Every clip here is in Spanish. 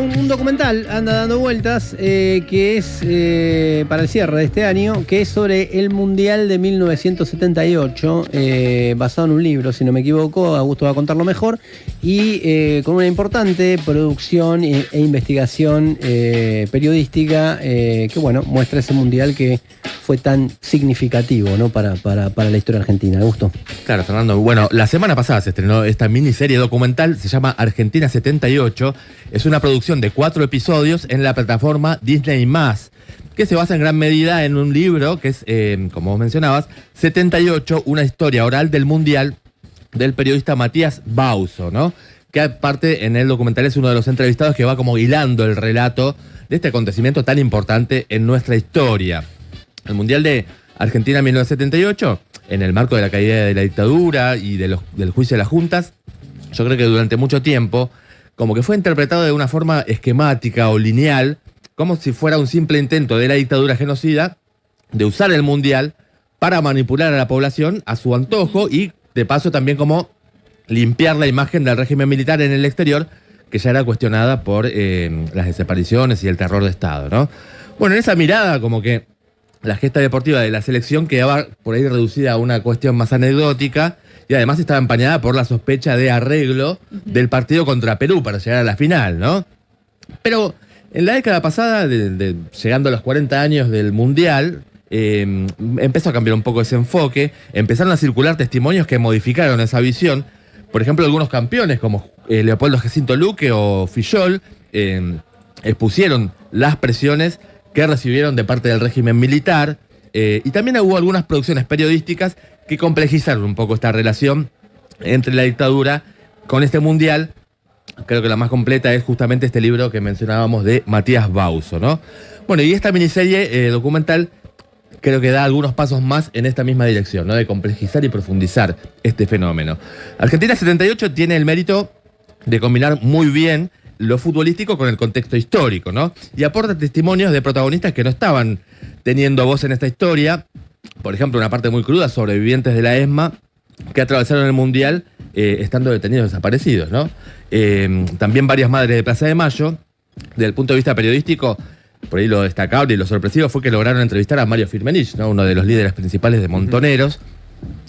un documental anda dando vueltas que es para el cierre de este año, que es sobre el Mundial de 1978, basado en un libro, si no me equivoco. Augusto va a contarlo mejor, y con una importante producción e investigación periodística que, bueno, muestra ese Mundial que fue tan significativo, ¿no? para la historia argentina. Augusto. Claro, Fernando. Bueno, la semana pasada se estrenó esta miniserie documental, se llama Argentina 78. Es una producción de 4 episodios en la plataforma Disney+, que se basa en gran medida en un libro que es, como vos mencionabas, 78, una historia oral del Mundial, del periodista Matías Bauzo, ¿no? Que aparte en el documental es uno de los entrevistados que va como hilando el relato de este acontecimiento tan importante en nuestra historia. El Mundial de Argentina 1978, en el marco de la caída de la dictadura y del juicio de las juntas, yo creo que durante mucho tiempo como que fue interpretado de una forma esquemática o lineal, como si fuera un simple intento de la dictadura genocida de usar el Mundial para manipular a la población a su antojo y de paso también como limpiar la imagen del régimen militar en el exterior, que ya era cuestionada por las desapariciones y el terror de Estado, ¿no? Bueno, en esa mirada como que la gesta deportiva de la selección quedaba por ahí reducida a una cuestión más anecdótica y además estaba empañada por la sospecha de arreglo del partido contra Perú para llegar a la final, ¿no? Pero en la década pasada, llegando a los 40 años del Mundial, empezó a cambiar un poco ese enfoque, empezaron a circular testimonios que modificaron esa visión. Por ejemplo, algunos campeones como Leopoldo Jacinto Luque o Fillol expusieron las presiones que recibieron de parte del régimen militar, y también hubo algunas producciones periodísticas que complejizaron un poco esta relación entre la dictadura con este Mundial. Creo que la más completa es justamente este libro que mencionábamos de Matías Bauzo, ¿no? Bueno, y esta miniserie documental creo que da algunos pasos más en esta misma dirección, ¿no? De complejizar y profundizar este fenómeno. Argentina 78 tiene el mérito de combinar muy bien lo futbolístico con el contexto histórico, ¿no? Y aporta testimonios de protagonistas que no estaban teniendo voz en esta historia. Por ejemplo, una parte muy cruda, sobrevivientes de la ESMA que atravesaron el Mundial estando detenidos desaparecidos, ¿no? También varias madres de Plaza de Mayo. Desde el punto de vista periodístico, por ahí lo destacable y lo sorpresivo fue que lograron entrevistar a Mario Firmenich, ¿no? Uno de los líderes principales de Montoneros.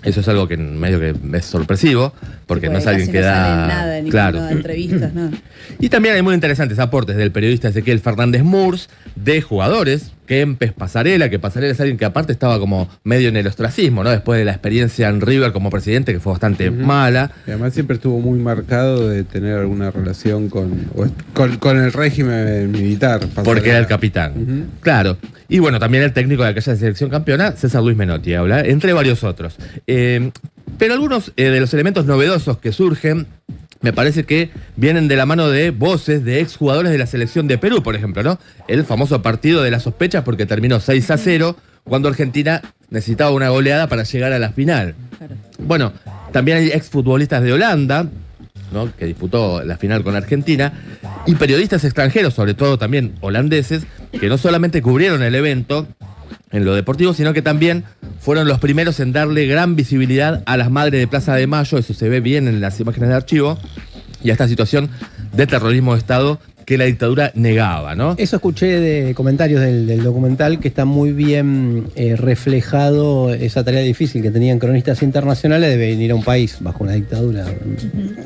Eso es algo que medio que es sorpresivo, porque no es alguien que da... No nada, ni claro. entrevistas, nada. Y también hay muy interesantes aportes del periodista Ezequiel Fernández Murs, de jugadores, Kempes, Pasarela, que Pasarela es alguien que aparte estaba como medio en el ostracismo, ¿no? Después de la experiencia en River como presidente, que fue bastante mala. Y además siempre estuvo muy marcado de tener alguna relación con el régimen militar. Pasarela. Porque era el capitán. Claro. Y bueno, también el técnico de aquella selección campeona, César Luis Menotti, habla, entre varios otros. Pero algunos de los elementos novedosos que surgen, me parece que vienen de la mano de voces de exjugadores de la selección de Perú, por ejemplo, ¿no? El famoso partido de las sospechas porque terminó 6-0, cuando Argentina necesitaba una goleada para llegar a la final. Claro. Bueno, también hay exfutbolistas de Holanda, ¿no? Que disputó la final con Argentina, y periodistas extranjeros, sobre todo también holandeses, que no solamente cubrieron el evento en lo deportivo, sino que también fueron los primeros en darle gran visibilidad a las madres de Plaza de Mayo. Eso se ve bien en las imágenes de archivo, y a esta situación de terrorismo de Estado que la dictadura negaba, ¿no? Eso escuché de comentarios del documental, que está muy bien reflejado esa tarea difícil que tenían cronistas internacionales de venir a un país bajo una dictadura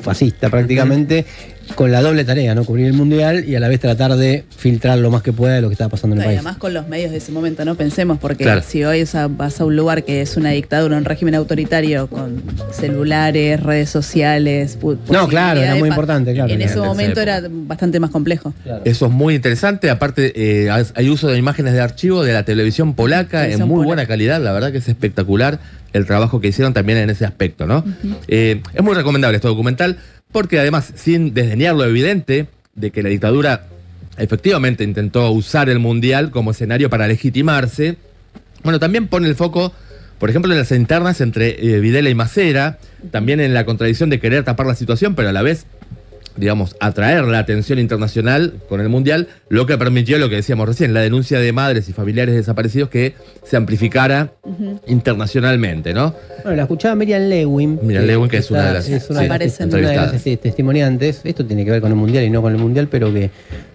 fascista prácticamente, con la doble tarea, ¿no? Cubrir el Mundial y a la vez tratar de filtrar lo más que pueda de lo que estaba pasando en el país. Además con los medios de ese momento, ¿no? Pensemos, porque claro, si hoy vas a un lugar que es una dictadura, un régimen autoritario con celulares, redes sociales... No, claro, era muy importante, claro. En ese momento era bastante más complejo. Claro. Eso es muy interesante. Aparte, hay uso de imágenes de archivo de la televisión polaca en muy buena calidad. La verdad que es espectacular el trabajo que hicieron también en ese aspecto, ¿no? Es muy recomendable este documental, porque además, sin desdeñar lo evidente de que la dictadura efectivamente intentó usar el Mundial como escenario para legitimarse, bueno, también pone el foco, por ejemplo, en las internas entre Videla y Macera, también en la contradicción de querer tapar la situación, pero a la vez digamos, atraer la atención internacional con el Mundial, lo que permitió lo que decíamos recién, la denuncia de madres y familiares desaparecidos que se amplificara internacionalmente, ¿no? Bueno, la escuchaba Miriam Lewin. Miriam Lewin, que es una de las entrevistadas. Testimoniantes. Esto tiene que ver con el Mundial y no con el Mundial, pero que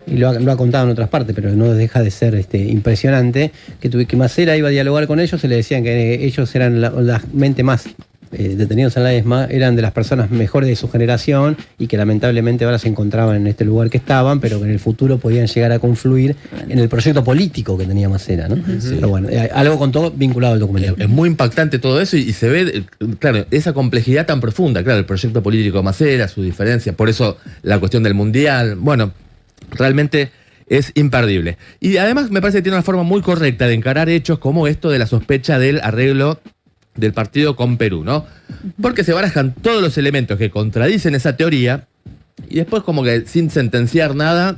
y lo ha contado en otras partes, pero no deja de ser impresionante, que Masera iba a dialogar con ellos, se le decían que ellos eran la mente más detenidos en la ESMA, eran de las personas mejores de su generación y que lamentablemente ahora se encontraban en este lugar que estaban, pero que en el futuro podían llegar a confluir en el proyecto político que tenía Masera, ¿no? Sí. Pero bueno, algo con todo vinculado al documental. Es muy impactante todo eso y se ve, claro, esa complejidad tan profunda, claro, el proyecto político de Masera, su diferencia, por eso la cuestión del Mundial, bueno, realmente es imperdible. Y además me parece que tiene una forma muy correcta de encarar hechos como esto de la sospecha del arreglo del partido con Perú, ¿no? Porque se barajan todos los elementos que contradicen esa teoría y después como que sin sentenciar nada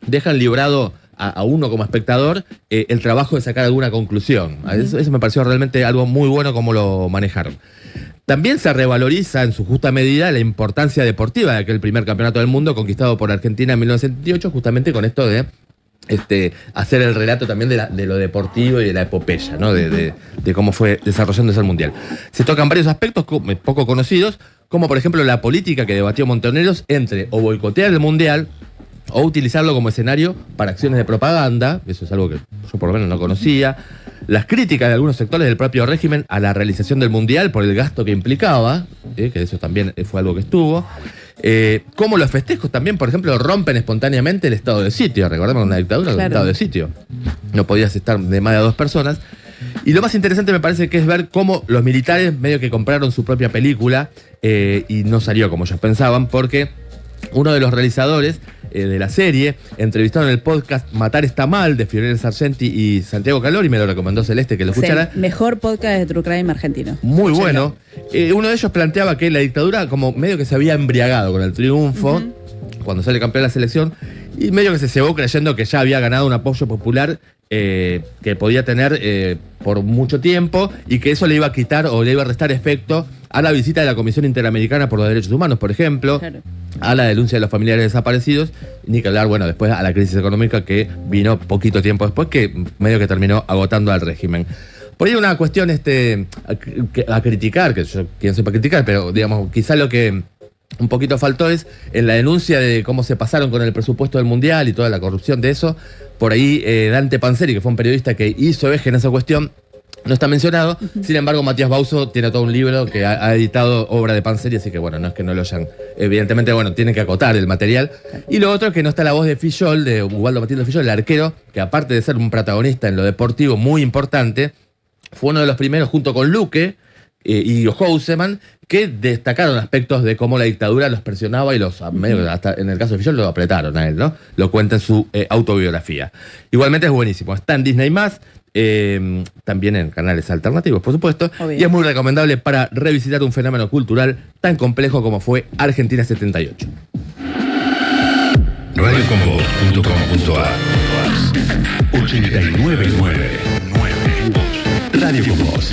dejan librado a uno como espectador el trabajo de sacar alguna conclusión. Eso me pareció realmente algo muy bueno como lo manejaron. También se revaloriza en su justa medida la importancia deportiva de aquel primer campeonato del mundo conquistado por Argentina en 1978, justamente con esto de hacer el relato también de lo deportivo y de la epopeya, ¿no? De cómo fue desarrollándose el Mundial. Se tocan varios aspectos poco conocidos, como por ejemplo la política que debatió Montoneros entre o boicotear el Mundial o utilizarlo como escenario para acciones de propaganda, eso es algo que yo por lo menos no conocía, las críticas de algunos sectores del propio régimen a la realización del Mundial por el gasto que implicaba, que eso también fue algo que estuvo, cómo los festejos también, por ejemplo, rompen espontáneamente el estado de sitio. Recordemos una dictadura, claro. El estado de sitio. No podías estar de más de 2 personas. Y lo más interesante me parece que es ver cómo los militares medio que compraron su propia película y no salió como ellos pensaban, porque uno de los realizadores de la serie entrevistaron en el podcast Matar está mal de Fiorella Sargenti y Santiago Calori, me lo recomendó Celeste que lo escuchara. El mejor podcast de True Crime argentino. Muy bueno. Uno de ellos planteaba que la dictadura como medio que se había embriagado con el triunfo cuando sale campeón de la selección y medio que se cebó creyendo que ya había ganado un apoyo popular que podía tener por mucho tiempo y que eso le iba a quitar o le iba a restar efecto a la visita de la Comisión Interamericana por los Derechos Humanos, por ejemplo, claro, a la denuncia de los familiares desaparecidos, ni que hablar, bueno, después a la crisis económica que vino poquito tiempo después, que medio que terminó agotando al régimen. Por ahí una cuestión a criticar, que yo quién soy para criticar, pero digamos, quizá lo que un poquito faltó es en la denuncia de cómo se pasaron con el presupuesto del Mundial y toda la corrupción de eso. Por ahí Dante Panzeri, que fue un periodista que hizo eje en esa cuestión, no está mencionado. Sin embargo, Matías Bauso tiene todo un libro que ha editado obra de Panzeri, así que bueno, no es que no lo hayan. Evidentemente, bueno, tienen que acotar el material. Y lo otro es que no está la voz de Fillol, de Ubaldo Matilde Fillol, el arquero, que aparte de ser un protagonista en lo deportivo muy importante, fue uno de los primeros, junto con Luque y Houseman, que destacaron aspectos de cómo la dictadura los presionaba y los, hasta en el caso de Fillol, lo apretaron a él, ¿no? Lo cuenta en su autobiografía. Igualmente es buenísimo. Está en Disney+, también en canales alternativos, por supuesto, obvio. Y es muy recomendable para revisitar un fenómeno cultural tan complejo como fue Argentina 78. Radioconvoz.com.ar 899 Radio con Voz.